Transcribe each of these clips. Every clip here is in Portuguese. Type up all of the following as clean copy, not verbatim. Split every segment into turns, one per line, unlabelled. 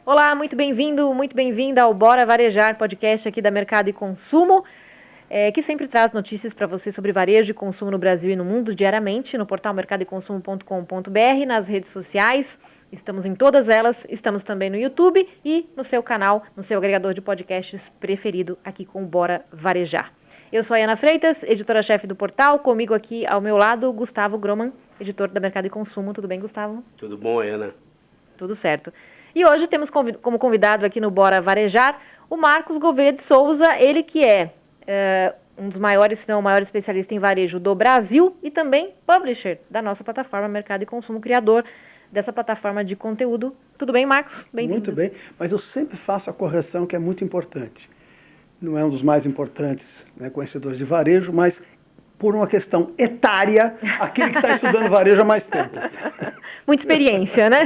Olá, muito bem-vindo, muito bem-vinda ao Bora Varejar, podcast aqui da Mercado e Consumo, que sempre traz notícias para você sobre varejo e consumo no Brasil e no mundo diariamente no portal mercadoeconsumo.com.br, nas redes sociais, estamos em todas elas, estamos também no YouTube e no seu canal, no seu agregador de podcasts preferido aqui com o Bora Varejar. Eu sou a Ana Freitas, editora-chefe do portal, comigo aqui ao meu lado, Gustavo Groman, editor da Mercado e Consumo. Tudo bem, Gustavo?
Tudo bom, Ana?
Tudo certo. E hoje temos como convidado aqui no Bora Varejar o Marcos Gouveia de Souza, ele que é um dos maiores, se não o maior especialista em varejo do Brasil e também publisher da nossa plataforma Mercado e Consumo, criador dessa plataforma de conteúdo. Tudo bem, Marcos? Bem-vindo.
Muito bem, mas eu sempre faço a correção que é muito importante. Não é um dos mais importantes, né, conhecedores de varejo, mas por uma questão etária, aquele que está estudando varejo há mais tempo.
Muita experiência, né?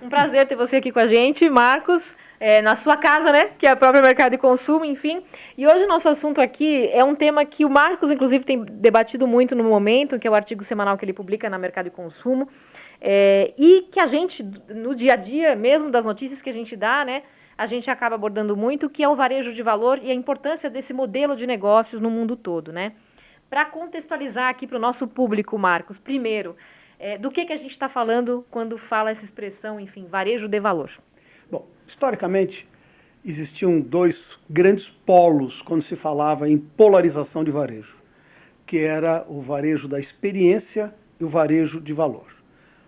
Um prazer ter você aqui com a gente, Marcos, na sua casa, né? Que é a própria Mercado e Consumo, enfim. E hoje o nosso assunto aqui é um tema que o Marcos, inclusive, tem debatido muito no momento, que é o artigo semanal que ele publica na Mercado e Consumo, e que a gente, no dia a dia, mesmo das notícias que a gente dá, né? A gente acaba abordando muito, que é o varejo de valor e a importância desse modelo de negócios no mundo todo, né? Para contextualizar aqui para o nosso público, Marcos, primeiro, do que a gente está falando quando fala essa expressão, enfim, varejo de valor?
Bom, historicamente, existiam dois grandes polos quando se falava em polarização de varejo, que era o varejo da experiência e o varejo de valor.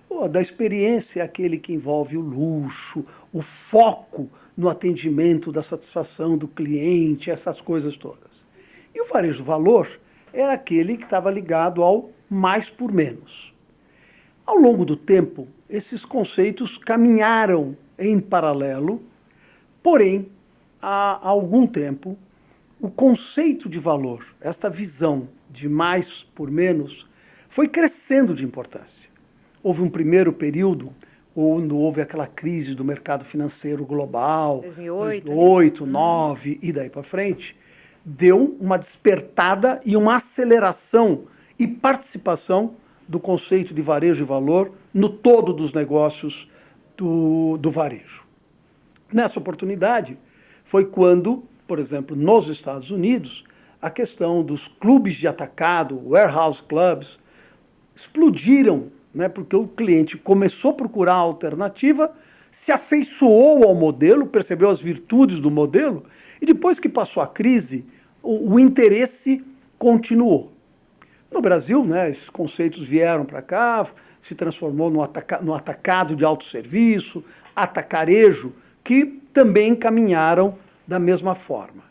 O da experiência é aquele que envolve o luxo, o foco no atendimento, da satisfação do cliente, essas coisas todas. E o varejo de valor era aquele que estava ligado ao mais por menos. Ao longo do tempo, esses conceitos caminharam em paralelo, porém, há algum tempo, o conceito de valor, esta visão de mais por menos, foi crescendo de importância. Houve um primeiro período, quando houve aquela crise do mercado financeiro global,
2008,
2009 e daí para frente, deu uma despertada e uma aceleração e participação do conceito de varejo e valor no todo dos negócios do varejo. Nessa oportunidade, foi quando, por exemplo, nos Estados Unidos, a questão dos clubes de atacado, warehouse clubs, explodiram, né, porque o cliente começou a procurar a alternativa, se afeiçoou ao modelo, percebeu as virtudes do modelo, e depois que passou a crise, o interesse continuou. No Brasil, né, esses conceitos vieram para cá, se transformou no atacado de autosserviço, atacarejo, que também caminharam da mesma forma,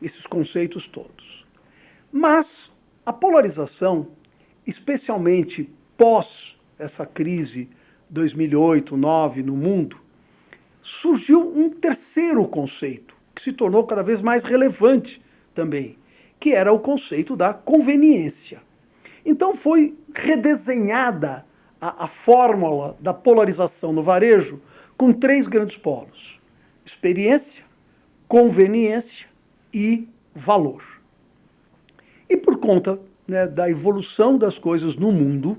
esses conceitos todos. Mas a polarização, especialmente pós essa crise 2008-2009 no mundo, surgiu um terceiro conceito, que se tornou cada vez mais relevante também, que era o conceito da conveniência. Então foi redesenhada a fórmula da polarização no varejo com três grandes polos: experiência, conveniência e valor. E por conta, né, da evolução das coisas no mundo,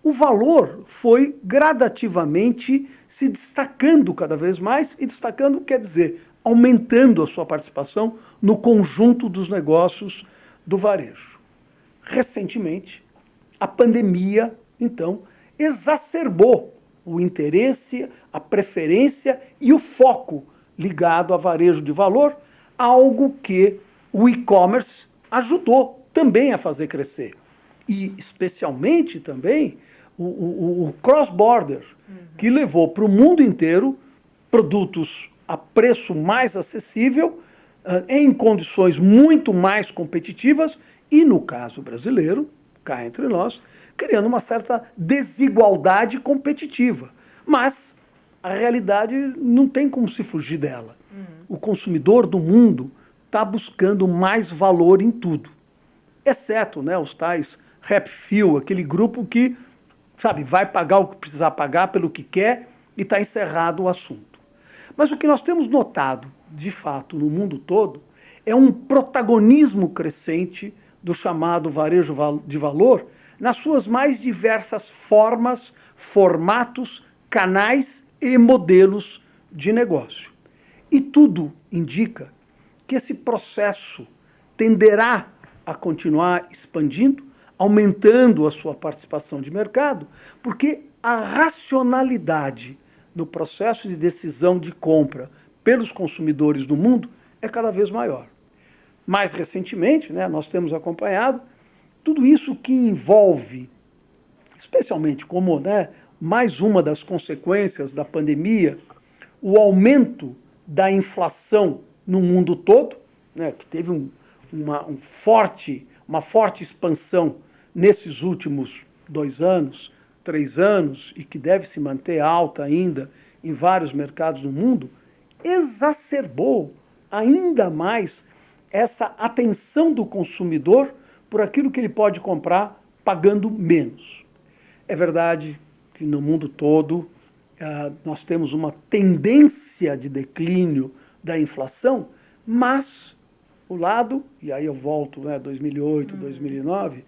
o valor foi gradativamente se destacando cada vez mais, e destacando quer dizer aumentando a sua participação no conjunto dos negócios do varejo. Recentemente, a pandemia, então, exacerbou o interesse, a preferência e o foco ligado a varejo de valor, algo que o e-commerce ajudou também a fazer crescer. E, especialmente, também, o cross-border, que levou para o mundo inteiro produtos a preço mais acessível, em condições muito mais competitivas e, no caso brasileiro, cá entre nós, criando uma certa desigualdade competitiva. Mas a realidade não tem como se fugir dela. O consumidor do mundo está buscando mais valor em tudo, exceto, né, os tais Happy Few, aquele grupo que, sabe, vai pagar o que precisar pagar pelo que quer e está encerrado o assunto. Mas o que nós temos notado, de fato, no mundo todo, é um protagonismo crescente do chamado varejo de valor nas suas mais diversas formas, formatos, canais e modelos de negócio. E tudo indica que esse processo tenderá a continuar expandindo, aumentando a sua participação de mercado, porque a racionalidade no processo de decisão de compra pelos consumidores do mundo é cada vez maior. Mais recentemente, né, nós temos acompanhado tudo isso que envolve, especialmente como, né, mais uma das consequências da pandemia, o aumento da inflação no mundo todo, né, que teve uma forte expansão nesses últimos 2 anos, 3 anos, e que deve se manter alta ainda em vários mercados do mundo, exacerbou ainda mais essa atenção do consumidor por aquilo que ele pode comprar pagando menos. É verdade que no mundo todo nós temos uma tendência de declínio da inflação, mas o lado, e aí eu volto, 2008, 2009,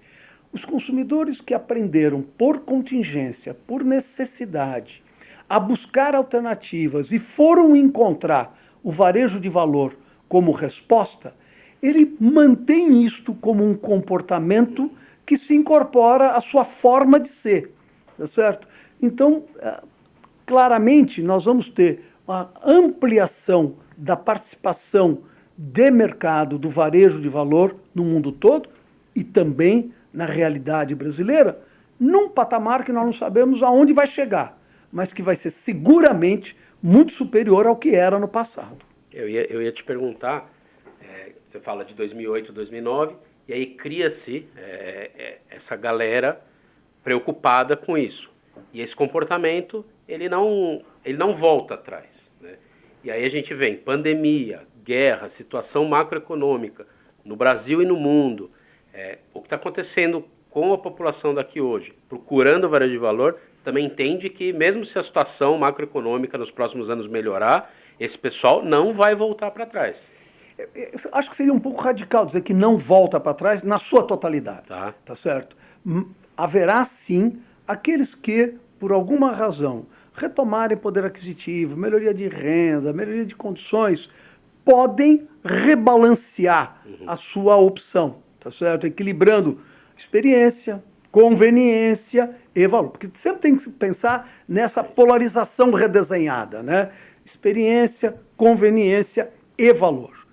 os consumidores que aprenderam por contingência, por necessidade, a buscar alternativas e foram encontrar o varejo de valor como resposta, ele mantém isto como um comportamento que se incorpora à sua forma de ser, tá certo? Então, claramente, nós vamos ter uma ampliação da participação de mercado do varejo de valor no mundo todo e também na realidade brasileira, num patamar que nós não sabemos aonde vai chegar, mas que vai ser seguramente muito superior ao que era no passado.
Eu ia te perguntar, você fala de 2008, 2009, e aí cria-se essa galera preocupada com isso. E esse comportamento, ele não volta atrás, né? E aí a gente vem pandemia, guerra, situação macroeconômica no Brasil e no mundo. O que está acontecendo com a população daqui hoje, procurando o varejo de valor, você também entende que mesmo se a situação macroeconômica nos próximos anos melhorar, esse pessoal não vai voltar para trás.
Eu acho que seria um pouco radical dizer que não volta para trás na sua totalidade, tá certo? Haverá sim aqueles que, por alguma razão, retomarem poder aquisitivo, melhoria de renda, melhoria de condições, podem rebalancear a sua opção, tá certo? Equilibrando experiência, conveniência e valor. Porque sempre tem que pensar nessa polarização redesenhada, né? Experiência, conveniência e valor.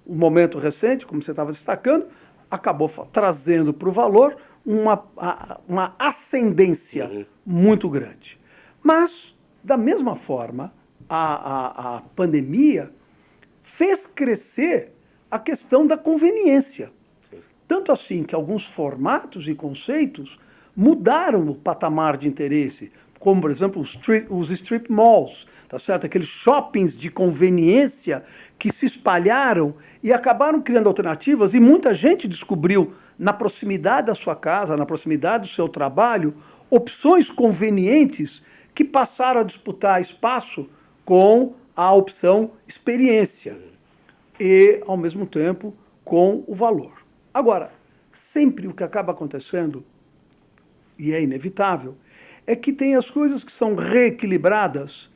O momento recente, como você estava destacando, acabou trazendo para o valor uma ascendência muito grande. Mas, da mesma forma, a pandemia fez crescer a questão da conveniência. Sim. Tanto assim que alguns formatos e conceitos mudaram o patamar de interesse, como, por exemplo, os strip malls, tá certo? Aqueles shoppings de conveniência que se espalharam e acabaram criando alternativas, e muita gente descobriu, na proximidade da sua casa, na proximidade do seu trabalho, opções convenientes que passaram a disputar espaço com a opção experiência e, ao mesmo tempo, com o valor. Agora, sempre o que acaba acontecendo, e é inevitável, é que tem as coisas que são reequilibradas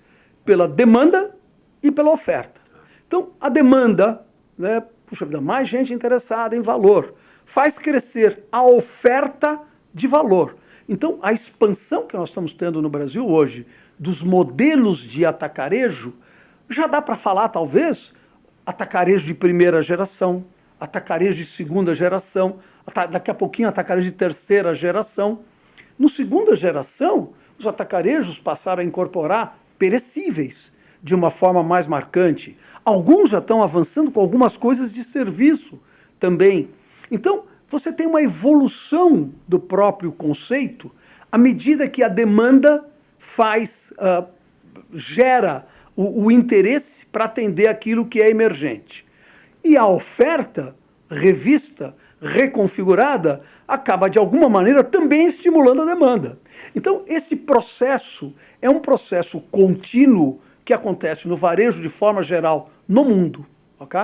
pela demanda e pela oferta. Então, a demanda, né, puxa vida, mais gente interessada em valor, faz crescer a oferta de valor. Então, a expansão que nós estamos tendo no Brasil hoje dos modelos de atacarejo, já dá para falar, talvez, atacarejo de primeira geração, atacarejo de segunda geração, daqui a pouquinho atacarejo de terceira geração. No segunda geração, os atacarejos passaram a incorporar perecíveis de uma forma mais marcante. Alguns já estão avançando com algumas coisas de serviço também. Então, você tem uma evolução do próprio conceito à medida que a demanda gera o interesse para atender aquilo que é emergente. E a oferta revista, reconfigurada, acaba, de alguma maneira, também estimulando a demanda. Então, esse processo é um processo contínuo que acontece no varejo de forma geral no mundo. Ok?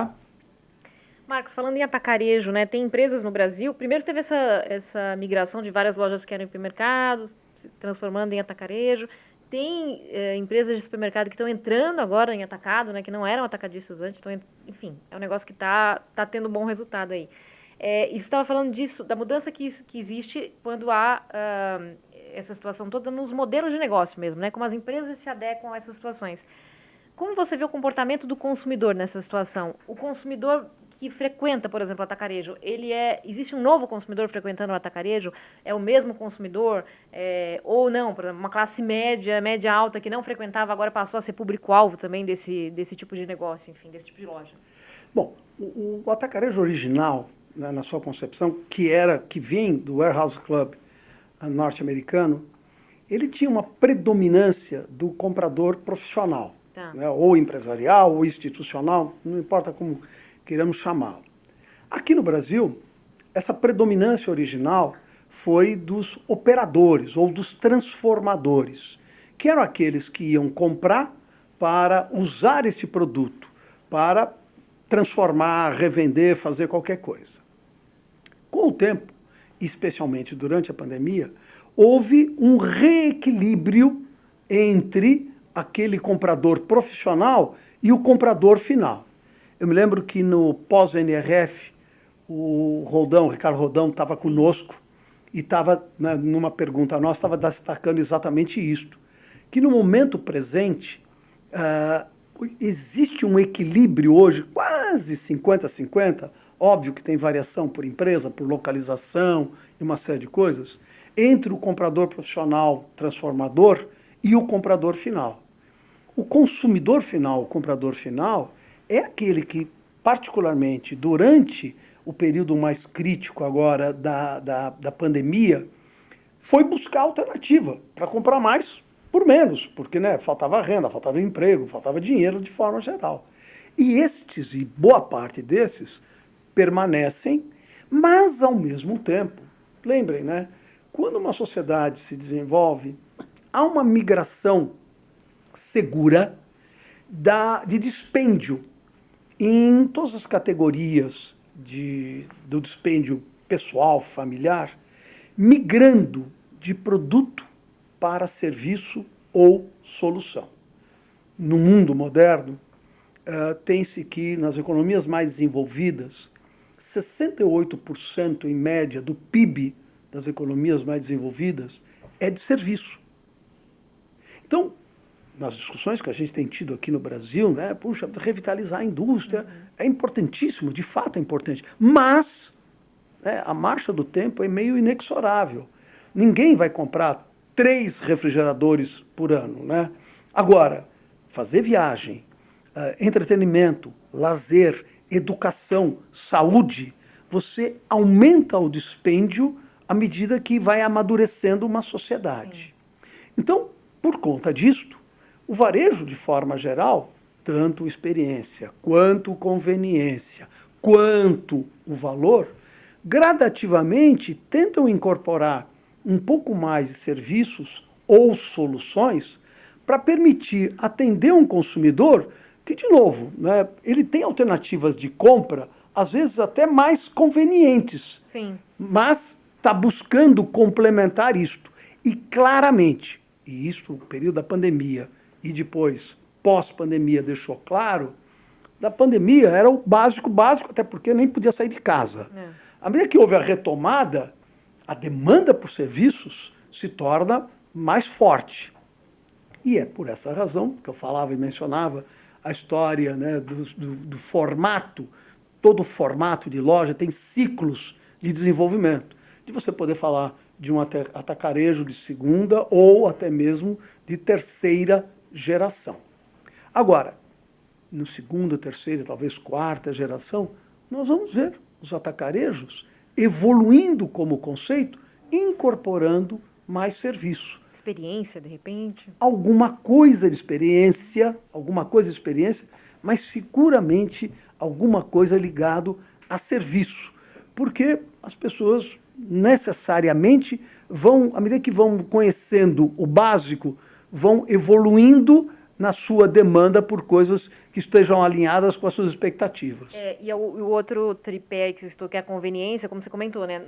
Marcos, falando em atacarejo, né, tem empresas no Brasil, primeiro teve essa migração de várias lojas que eram hipermercados, se transformando em atacarejo, tem empresas de supermercado que estão entrando agora em atacado, né, que não eram atacadistas antes, enfim, é um negócio que tá tendo um bom resultado aí. E você estava falando disso, da mudança que existe quando há essa situação toda nos modelos de negócio mesmo, né, como as empresas se adequam a essas situações. Como você vê o comportamento do consumidor nessa situação? O consumidor que frequenta, por exemplo, o atacarejo, existe um novo consumidor frequentando o atacarejo? É o mesmo consumidor? Ou não? Por exemplo, uma classe média, média alta, que não frequentava, agora passou a ser público-alvo também desse tipo de negócio, enfim, desse tipo de loja?
Bom, o atacarejo original, né, na sua concepção, que vem do Warehouse Club norte-americano, ele tinha uma predominância do comprador profissional.
Tá.
Né, ou empresarial, ou institucional, não importa como queiramos chamá-lo. Aqui no Brasil, essa predominância original foi dos operadores ou dos transformadores, que eram aqueles que iam comprar para usar este produto, para transformar, revender, fazer qualquer coisa. Com o tempo, especialmente durante a pandemia, houve um reequilíbrio entre aquele comprador profissional e o comprador final. Eu me lembro que no pós-NRF, o Ricardo Roldão, estava conosco e estava, né, numa pergunta nossa, estava destacando exatamente isto, que no momento presente existe um equilíbrio hoje, quase 50-50, óbvio que tem variação por empresa, por localização e uma série de coisas, entre o comprador profissional transformador e o comprador final. O consumidor final, o comprador final, é aquele que, particularmente durante o período mais crítico agora da pandemia, foi buscar alternativa para comprar mais por menos, porque, né, faltava renda, faltava emprego, faltava dinheiro de forma geral. E boa parte desses, permanecem, mas ao mesmo tempo, lembrem, né, quando uma sociedade se desenvolve, há uma migração segura de dispêndio em todas as categorias do dispêndio pessoal, familiar, migrando de produto para serviço ou solução. No mundo moderno, tem-se que, nas economias mais desenvolvidas, 68% em média do PIB das economias mais desenvolvidas é de serviço. Então, nas discussões que a gente tem tido aqui no Brasil, né, puxa, revitalizar a indústria é importantíssimo, de fato é importante, mas, né, a marcha do tempo é meio inexorável. Ninguém vai comprar 3 refrigeradores por ano, né? Agora, fazer viagem, entretenimento, lazer, educação, saúde, você aumenta o dispêndio à medida que vai amadurecendo uma sociedade. Então, por conta disto, o varejo, de forma geral, tanto experiência, quanto conveniência, quanto o valor, gradativamente tentam incorporar um pouco mais de serviços ou soluções para permitir atender um consumidor que, de novo, né, ele tem alternativas de compra, às vezes até mais convenientes.
Sim.
Mas está buscando complementar isto. E claramente, e isto no período da pandemia e depois, pós-pandemia, deixou claro, da pandemia era o básico, até porque nem podia sair de casa. À medida que houve a retomada, a demanda por serviços se torna mais forte. E é por essa razão que eu falava e mencionava a história, né, do formato. Todo formato de loja tem ciclos de desenvolvimento. De você poder falar de um atacarejo de segunda ou até mesmo de terceira geração. Agora, no segunda, terceira, talvez quarta geração, nós vamos ver os atacarejos evoluindo como conceito, incorporando mais serviço.
Experiência, de repente?
Alguma coisa de experiência, mas seguramente alguma coisa ligado a serviço. Porque as pessoas necessariamente vão, à medida que vão conhecendo o básico, vão evoluindo na sua demanda por coisas que estejam alinhadas com as suas expectativas.
E o outro tripé que você citou, que é a conveniência, como você comentou, né?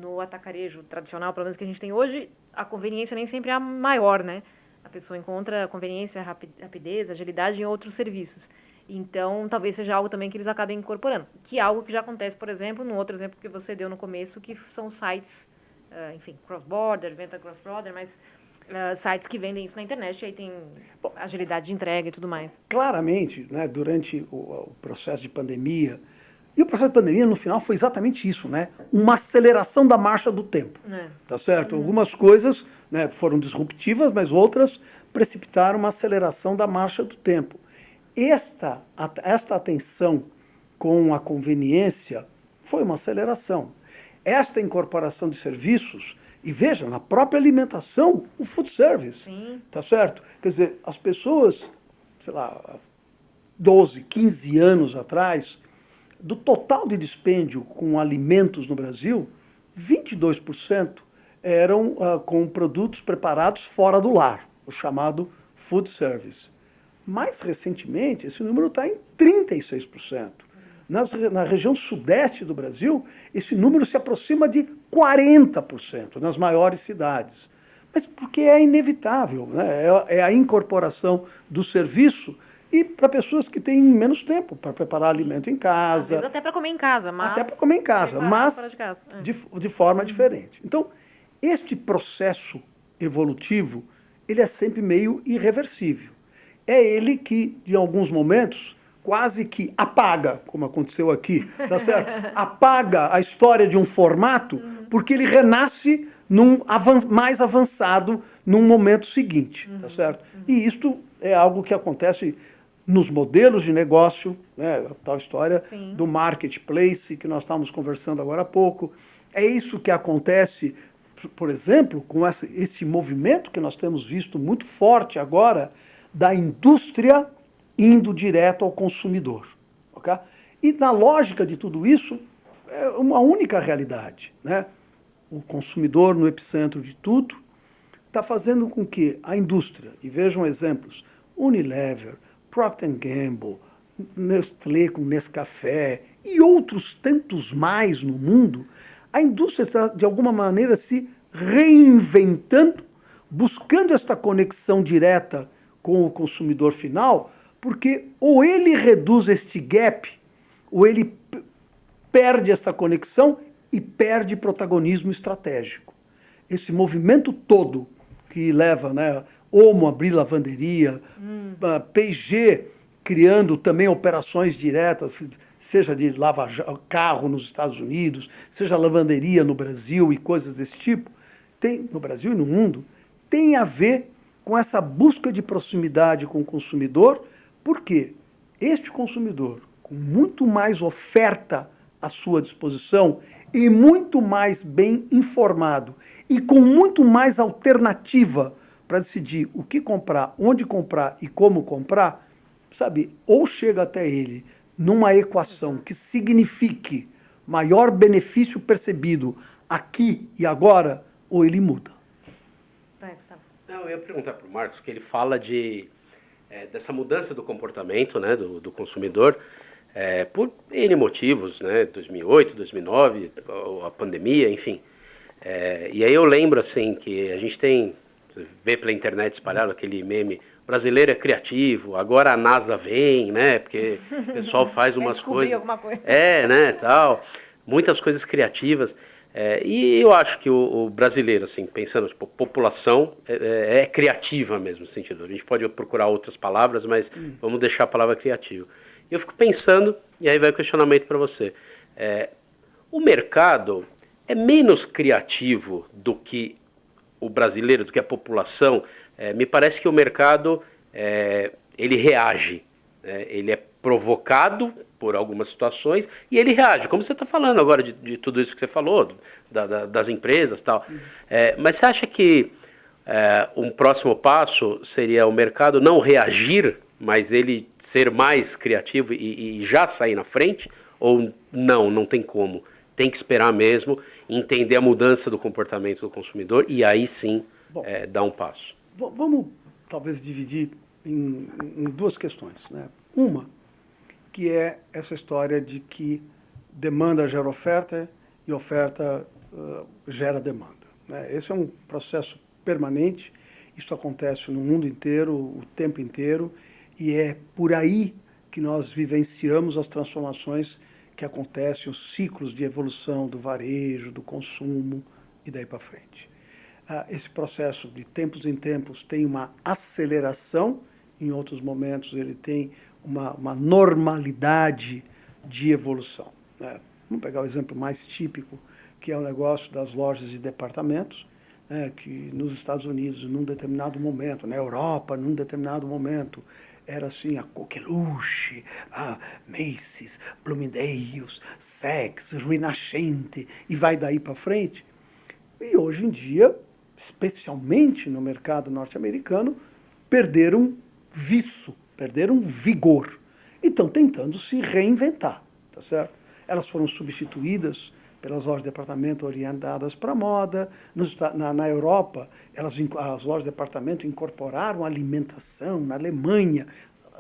No atacarejo tradicional, pelo menos que a gente tem hoje, a conveniência nem sempre é a maior, né? A pessoa encontra conveniência, rapidez, agilidade em outros serviços. Então, talvez seja algo também que eles acabem incorporando. Que é algo que já acontece, por exemplo, no outro exemplo que você deu no começo, que são sites, enfim, cross-border, venda cross-border, mas sites que vendem isso na internet, e aí tem agilidade de entrega e tudo mais.
Claramente, né, durante o processo de pandemia, e o processo de pandemia, no final, foi exatamente isso, né? Uma aceleração da marcha do tempo. Tá certo? Algumas coisas, né, foram disruptivas, mas outras precipitaram uma aceleração da marcha do tempo. Esta atenção com a conveniência foi uma aceleração. Esta incorporação de serviços, e veja, na própria alimentação, o food service.
Sim.
Tá certo? Quer dizer, as pessoas, sei lá, 12, 15 anos atrás, do total de dispêndio com alimentos no Brasil, 22% eram com produtos preparados fora do lar, o chamado food service. Mais recentemente, esse número está em 36%. Na região sudeste do Brasil, esse número se aproxima de 40% nas maiores cidades. Mas porque é inevitável, né? É a incorporação do serviço e para pessoas que têm menos tempo para preparar alimento em casa.
Às vezes até para comer em casa, mas...
Até para comer em casa, mas
fora de casa.
de forma diferente. Então, este processo evolutivo, ele é sempre meio irreversível. É ele que, em alguns momentos, quase que apaga, como aconteceu aqui, tá certo? Apaga a história de um formato, porque ele renasce mais avançado num momento seguinte, tá certo? E isto é algo que acontece nos modelos de negócio, né? A tal história do marketplace que nós estávamos conversando agora há pouco. É isso que acontece, por exemplo, com esse movimento que nós temos visto muito forte agora, da indústria indo direto ao consumidor. Okay? E na lógica de tudo isso, é uma única realidade, né? O consumidor no epicentro de tudo está fazendo com que a indústria, e vejam exemplos, Unilever, Procter & Gamble, Nestlé com Nescafé e outros tantos mais no mundo, a indústria está, de alguma maneira, se reinventando, buscando esta conexão direta com o consumidor final, porque ou ele reduz este gap, ou ele perde essa conexão e perde protagonismo estratégico. Esse movimento todo que leva, né, Omo abrir lavanderia, P&G criando também operações diretas, seja de lavar carro nos Estados Unidos, seja lavanderia no Brasil e coisas desse tipo, no Brasil e no mundo, tem a ver com essa busca de proximidade com o consumidor, porque este consumidor, com muito mais oferta à sua disposição e muito mais bem informado e com muito mais alternativa para decidir o que comprar, onde comprar e como comprar, sabe, ou chega até ele numa equação que signifique maior benefício percebido aqui e agora, ou ele muda.
Vai, Gustavo.
Não, eu ia perguntar para o Marcos, que ele fala dessa mudança do comportamento, né, do consumidor, por N motivos, né, 2008, 2009, a pandemia, enfim. E aí eu lembro assim, que a gente tem, você vê pela internet espalhado aquele meme, brasileiro é criativo, agora a NASA vem, né, porque o pessoal faz umas coisas...
alguma coisa.
né, tal, muitas coisas criativas. E eu acho que o brasileiro, assim, pensando, tipo, população é criativa mesmo, no sentido. A gente pode procurar outras palavras, mas vamos deixar a palavra criativa. E eu fico pensando, e aí vai o questionamento para você. O mercado é menos criativo do que o brasileiro, do que a população? Me parece que o mercado, ele reage, ele é provocado por algumas situações e ele reage, como você está falando agora de tudo isso que você falou, das empresas e tal. Mas você acha que um próximo passo seria o mercado não reagir, mas ele ser mais criativo e já sair na frente? Ou não tem como? Tem que esperar mesmo, entender a mudança do comportamento do consumidor e aí sim dar um passo.
Vamos talvez dividir em duas questões, né? Uma, que é essa história de que demanda gera oferta e oferta gera demanda, né? Esse é um processo permanente Isso acontece no mundo inteiro, o tempo inteiro, e é por aí que nós vivenciamos as transformações que acontecem, os ciclos de evolução do varejo, do consumo e daí para frente. Esse processo de tempos em tempos tem uma aceleração, em outros momentos ele tem uma normalidade de evolução, né? Vamos pegar o exemplo mais típico, que é o negócio das lojas de departamentos, né, que nos Estados Unidos, num determinado momento, na Europa, num determinado momento, era assim a Coqueluche, a Macy's, Bloomingdale's, Saks, Rinascente, e vai daí para frente. E hoje em dia, especialmente no mercado norte-americano, perderam viço, perderam vigor. E estão tentando se reinventar, tá certo? Elas foram substituídas pelas lojas de departamento orientadas para a moda. Na Europa, as lojas de departamento incorporaram alimentação. Na Alemanha,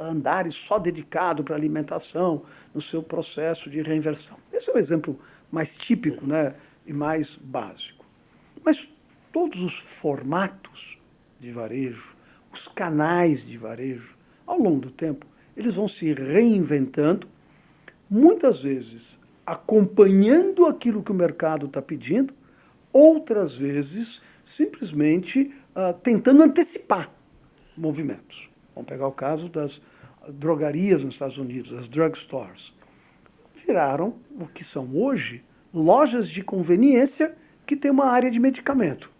andares só dedicado para alimentação no seu processo de reinversão. Esse é o exemplo mais típico, né, e mais básico. Mas todos os formatos de varejo, os canais de varejo, ao longo do tempo, eles vão se reinventando, muitas vezes acompanhando aquilo que o mercado está pedindo, outras vezes simplesmente tentando antecipar movimentos. Vamos pegar o caso das drogarias nos Estados Unidos, as drugstores. Viraram o que são hoje lojas de conveniência que tem uma área de medicamento,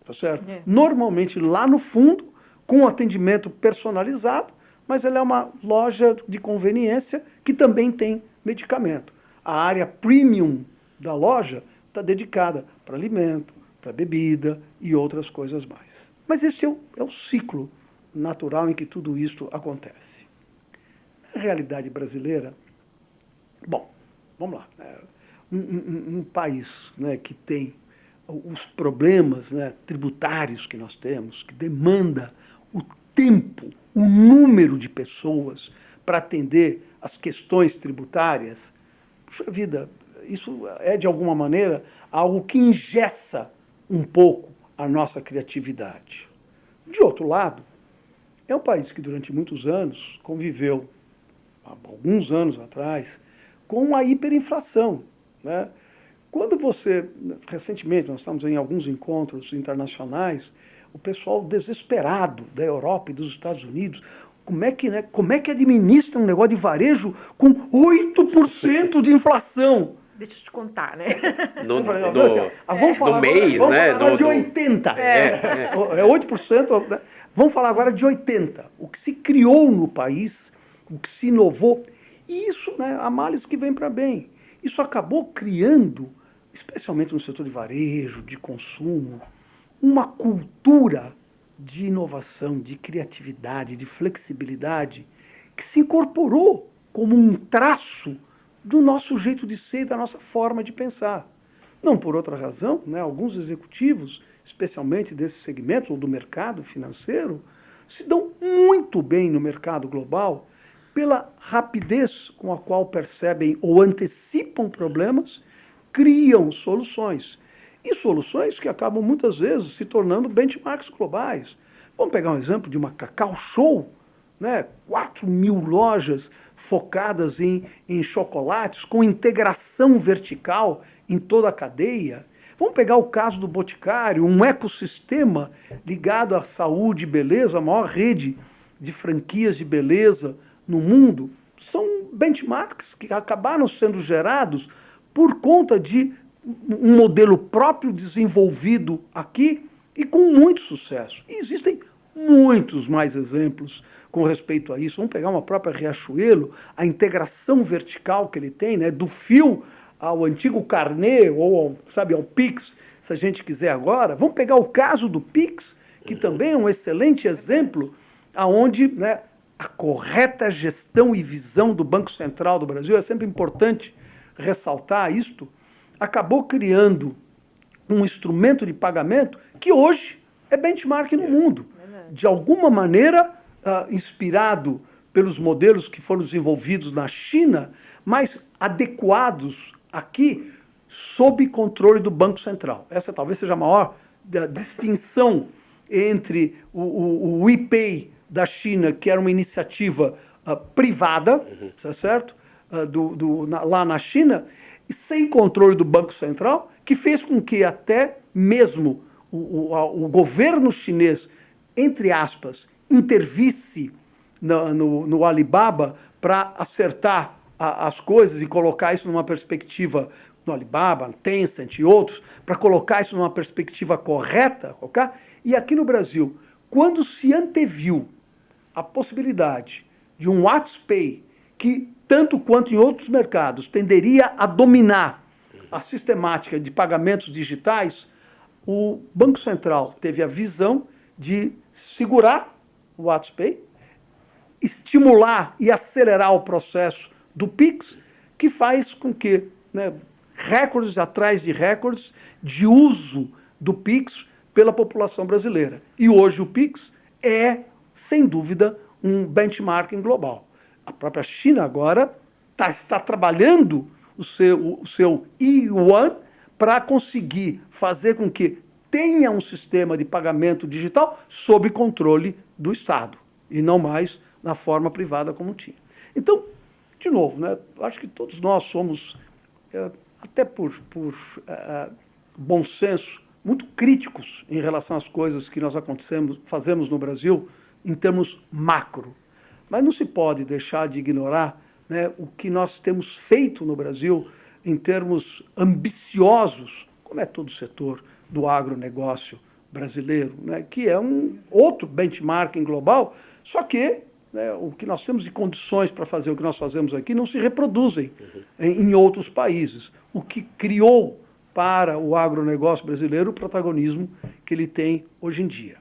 tá certo? Normalmente lá no fundo, com atendimento personalizado, mas ela é uma loja de conveniência que também tem medicamento. A área premium da loja está dedicada para alimento, para bebida e outras coisas mais. Mas este é o ciclo natural em que tudo isso acontece. Na realidade brasileira, bom, vamos lá, um país, né, que tem os problemas, né, tributários que nós temos, que demanda o tempo, o número de pessoas para atender as questões tributárias, puxa vida, isso é, de alguma maneira, algo que engessa um pouco a nossa criatividade. De outro lado, é um país que durante muitos anos conviveu, há alguns anos atrás, com a hiperinflação, né? Quando recentemente, nós estamos em alguns encontros internacionais, o pessoal desesperado da Europa e dos Estados Unidos, como é que administra um negócio de varejo com 8% de inflação?
Deixa eu te contar, né?
Vamos falar agora de 80%. É 8%. Né? Vamos falar agora de 80%. O que se criou no país, o que se inovou, e isso, né, a males que vem para bem. Isso acabou criando, especialmente no setor de varejo, de consumo, uma cultura de inovação, de criatividade, de flexibilidade, que se incorporou como um traço do nosso jeito de ser e da nossa forma de pensar. Não por outra razão, né, alguns executivos, especialmente desse segmento ou do mercado financeiro, se dão muito bem no mercado global pela rapidez com a qual percebem ou antecipam problemas, criam soluções. E soluções que acabam muitas vezes se tornando benchmarks globais. Vamos pegar um exemplo de uma Cacau Show, né? 4.000 lojas focadas em chocolates, com integração vertical em toda a cadeia. Vamos pegar o caso do Boticário, um ecossistema ligado à saúde e beleza, a maior rede de franquias de beleza no mundo. São benchmarks que acabaram sendo gerados por conta de um modelo próprio desenvolvido aqui e com muito sucesso. E existem muitos mais exemplos com respeito a isso. Vamos pegar uma própria Riachuelo, a integração vertical que ele tem, né, do fio ao antigo carnê ou ao Pix, se a gente quiser agora. Vamos pegar o caso do Pix, que também é um excelente exemplo, onde, né, a correta gestão e visão do Banco Central do Brasil, é sempre importante ressaltar isto, acabou criando um instrumento de pagamento que hoje é benchmark no mundo. De alguma maneira, inspirado pelos modelos que foram desenvolvidos na China, mas adequados aqui sob controle do Banco Central. Essa talvez seja a maior distinção entre o ePay da China, que era uma iniciativa privada, tá certo? Lá na China, sem controle do Banco Central, que fez com que até mesmo o governo chinês, entre aspas, intervisse no Alibaba para acertar as coisas e colocar isso numa perspectiva, no Alibaba, Tencent e outros, para colocar isso numa perspectiva correta. Okay? E aqui no Brasil, quando se anteviu a possibilidade de um WhatsApp que, tanto quanto em outros mercados, tenderia a dominar a sistemática de pagamentos digitais, o Banco Central teve a visão de segurar o WhatsApp, estimular e acelerar o processo do Pix, que faz com que, né, recordes atrás de recordes de uso do Pix pela população brasileira. E hoje o Pix é, sem dúvida, um benchmarking global. A própria China agora está trabalhando o seu e-yuan para conseguir fazer com que tenha um sistema de pagamento digital sob controle do Estado, e não mais na forma privada como tinha. Então, de novo, né, acho que todos nós somos, até por bom senso, muito críticos em relação às coisas que nós fazemos no Brasil em termos macro. Mas não se pode deixar de ignorar, né, o que nós temos feito no Brasil em termos ambiciosos, como é todo o setor do agronegócio brasileiro, né, que é um outro benchmarking global, só que, né, o que nós temos de condições para fazer o que nós fazemos aqui não se reproduzem em outros países, o que criou para o agronegócio brasileiro o protagonismo que ele tem hoje em dia.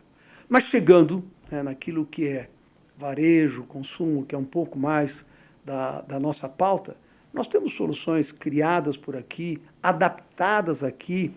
Mas chegando, né, naquilo que é varejo, consumo, que é um pouco mais da nossa pauta, nós temos soluções criadas por aqui, adaptadas aqui,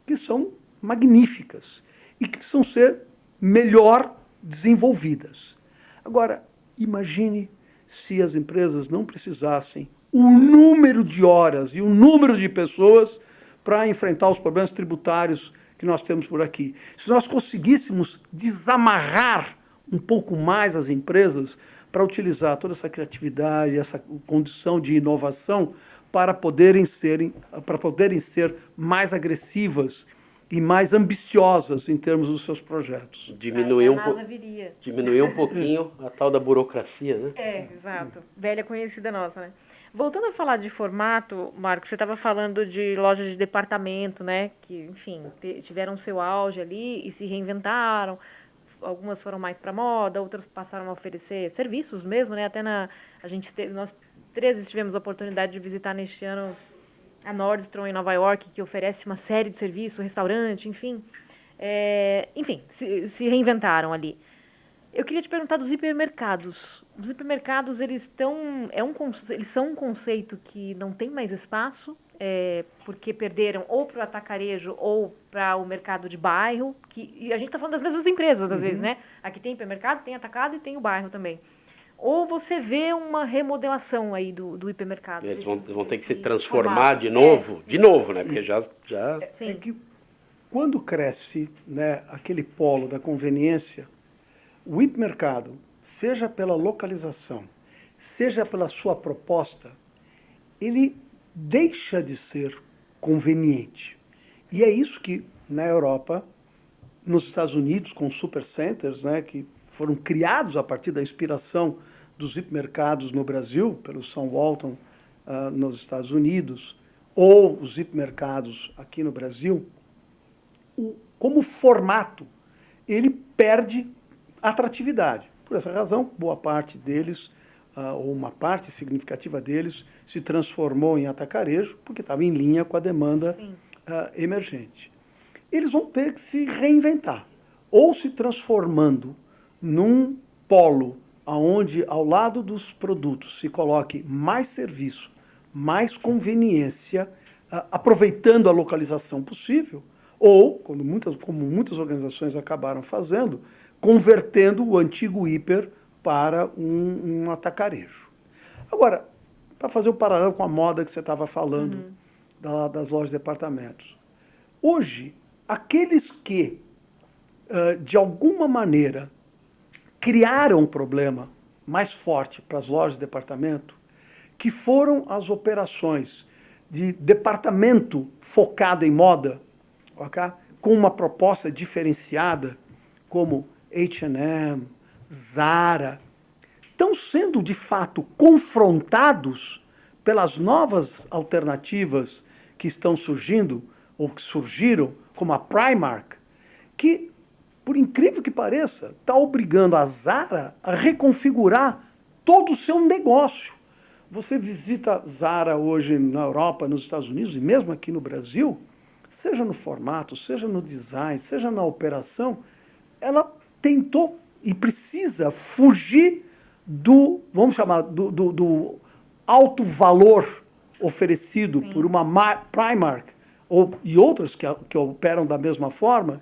que são magníficas e que precisam ser melhor desenvolvidas. Agora, imagine se as empresas não precisassem o número de horas e o número de pessoas para enfrentar os problemas tributários que nós temos por aqui. Se nós conseguíssemos desamarrar um pouco mais as empresas para utilizar toda essa criatividade, essa condição de inovação para poderem ser mais agressivas e mais ambiciosas em termos dos seus projetos.
Diminuir um pouquinho a tal da burocracia, né?
Exato. Velha conhecida nossa, né? Voltando a falar de formato, Marcos, você estava falando de lojas de departamento, né? Que, enfim, tiveram seu auge ali e se reinventaram. Algumas foram mais para moda, outras passaram a oferecer serviços mesmo, né? Até nós três tivemos a oportunidade de visitar neste ano a Nordstrom em Nova York, que oferece uma série de serviços, restaurante, enfim. Se reinventaram ali. Eu queria te perguntar dos hipermercados. Os hipermercados, eles são um conceito que não tem mais espaço, porque perderam ou para o atacarejo ou para o mercado de bairro, e a gente está falando das mesmas empresas, às vezes, né? Aqui tem hipermercado, tem atacado e tem o bairro também. Ou você vê uma remodelação aí do hipermercado?
Eles vão ter que se transformar de novo, né? Porque já...
Sim.
É que quando cresce, né, aquele polo da conveniência, o hipermercado, seja pela localização, seja pela sua proposta, ele deixa de ser conveniente. E é isso que, na Europa, nos Estados Unidos, com supercenters, né, que foram criados a partir da inspiração dos hipermercados no Brasil, pelo Sam Walton nos Estados Unidos, ou os hipermercados aqui no Brasil, como formato, ele perde atratividade. Por essa razão, boa parte deles, ou uma parte significativa deles, se transformou em atacarejo, porque estava em linha com a demanda emergente. Eles vão ter que se reinventar, ou se transformando num polo onde, ao lado dos produtos, se coloque mais serviço, mais conveniência, aproveitando a localização possível, ou, como muitas organizações acabaram fazendo, convertendo o antigo hiper para um atacarejo. Agora, para fazer o paralelo com a moda que você estava falando, das lojas de departamentos. Hoje, aqueles que de alguma maneira, criaram um problema mais forte para as lojas de departamento, que foram as operações de departamento focado em moda, okay? Com uma proposta diferenciada, como H&M, Zara, estão sendo, de fato, confrontados pelas novas alternativas que estão surgindo, ou que surgiram, como a Primark, que, por incrível que pareça, está obrigando a Zara a reconfigurar todo o seu negócio. Você visita Zara hoje na Europa, nos Estados Unidos e mesmo aqui no Brasil, seja no formato, seja no design, seja na operação, ela tentou e precisa fugir do, vamos chamar, do alto valor oferecido por uma Primark e outras que operam da mesma forma,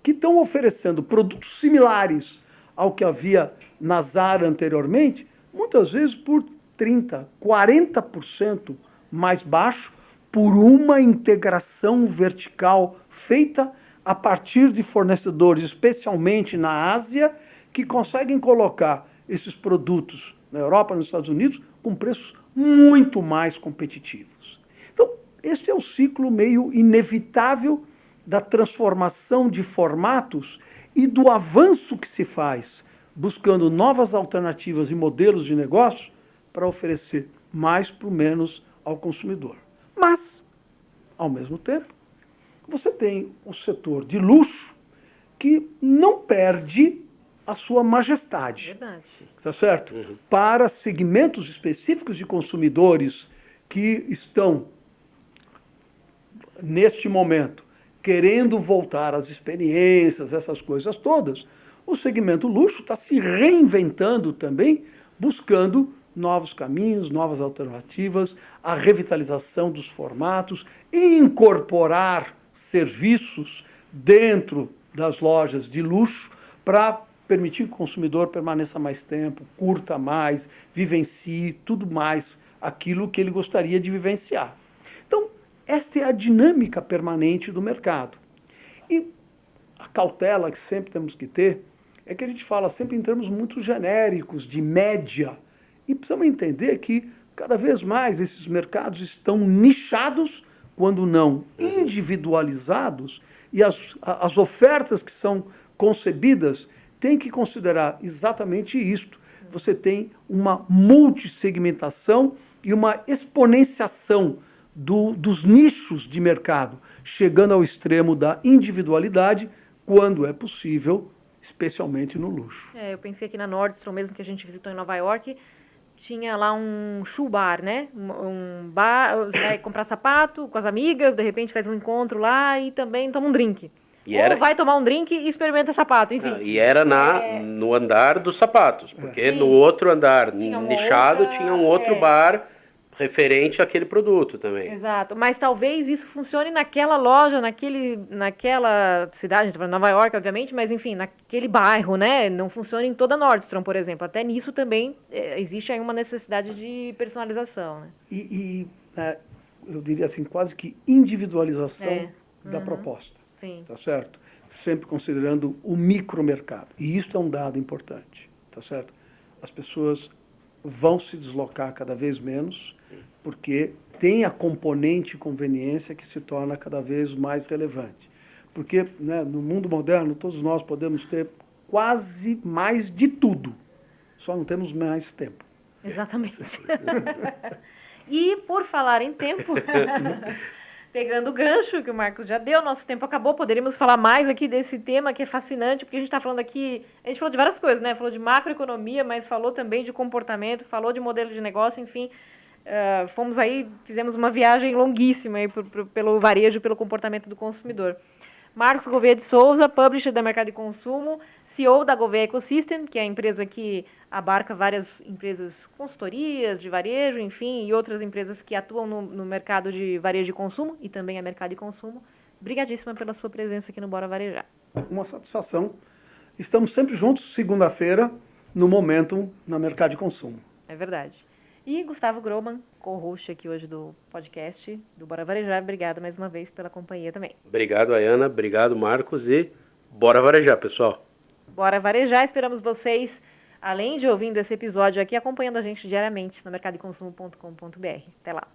que estão oferecendo produtos similares ao que havia na Zara anteriormente, muitas vezes por 30%, 40% mais baixo, por uma integração vertical feita a partir de fornecedores, especialmente na Ásia, que conseguem colocar esses produtos na Europa, nos Estados Unidos, com preços muito mais competitivos. Então, este é o ciclo meio inevitável da transformação de formatos e do avanço que se faz, buscando novas alternativas e modelos de negócio para oferecer mais por menos ao consumidor. Mas, ao mesmo tempo, você tem o setor de luxo que não perde a sua majestade.
Verdade.
Tá certo? Para segmentos específicos de consumidores que estão, neste momento, querendo voltar às experiências, essas coisas todas, o segmento luxo está se reinventando também, buscando novos caminhos, novas alternativas, a revitalização dos formatos, incorporar serviços dentro das lojas de luxo para permitir que o consumidor permaneça mais tempo, curta mais, vivencie tudo mais aquilo que ele gostaria de vivenciar. Então, esta é a dinâmica permanente do mercado. E a cautela que sempre temos que ter é que a gente fala sempre em termos muito genéricos, de média. E precisamos entender que cada vez mais esses mercados estão nichados, quando não individualizados, e as ofertas que são concebidas têm que considerar exatamente isto. Você tem uma multissegmentação e uma exponenciação dos nichos de mercado, chegando ao extremo da individualidade, quando é possível, especialmente no luxo.
Eu pensei aqui na Nordstrom mesmo, que a gente visitou em Nova York, tinha lá um shoe bar, né? Um bar, você vai comprar sapato com as amigas, de repente faz um encontro lá e também toma um drink. Ou vai tomar um drink e experimenta sapato, enfim.
E era no andar dos sapatos, porque no outro andar nichado tinha um outro bar referente àquele produto também.
Exato, mas talvez isso funcione naquela loja, naquela cidade, a gente tá falando Nova York, obviamente, mas enfim, naquele bairro, né? Não funciona em toda a Nordstrom, por exemplo. Até nisso também existe aí uma necessidade de personalização, né?
Eu diria assim, quase que individualização da proposta.
Sim.
Tá certo? Sempre considerando o micromercado. E isso é um dado importante, tá certo? As pessoas vão se deslocar cada vez menos, porque tem a componente conveniência que se torna cada vez mais relevante. Porque, né, no mundo moderno, todos nós podemos ter quase mais de tudo, só não temos mais tempo.
Exatamente. E, por falar em tempo, pegando o gancho que o Marcos já deu, nosso tempo acabou, poderíamos falar mais aqui desse tema que é fascinante, porque a gente está falando aqui, a gente falou de várias coisas, né? Falou de macroeconomia, mas falou também de comportamento, falou de modelo de negócio, enfim, fomos aí, fizemos uma viagem longuíssima aí pelo varejo, pelo comportamento do consumidor. Marcos Gouveia de Souza, publisher da Mercado de Consumo, CEO da Gouveia Ecosystem, que é a empresa que abarca várias empresas, consultorias de varejo, enfim, e outras empresas que atuam no mercado de varejo de consumo e também a Mercado de Consumo. Obrigadíssima pela sua presença aqui no Bora Varejar.
Uma satisfação. Estamos sempre juntos, segunda-feira, no Momento na Mercado de Consumo.
É verdade. E Gustavo Groman, co-host aqui hoje do podcast do Bora Varejar. Obrigada mais uma vez pela companhia também.
Obrigado, Ayana. Obrigado, Marcos. E bora varejar, pessoal.
Bora varejar, esperamos vocês, além de ouvindo esse episódio aqui, acompanhando a gente diariamente no mercadoconsumo.com.br. Até lá.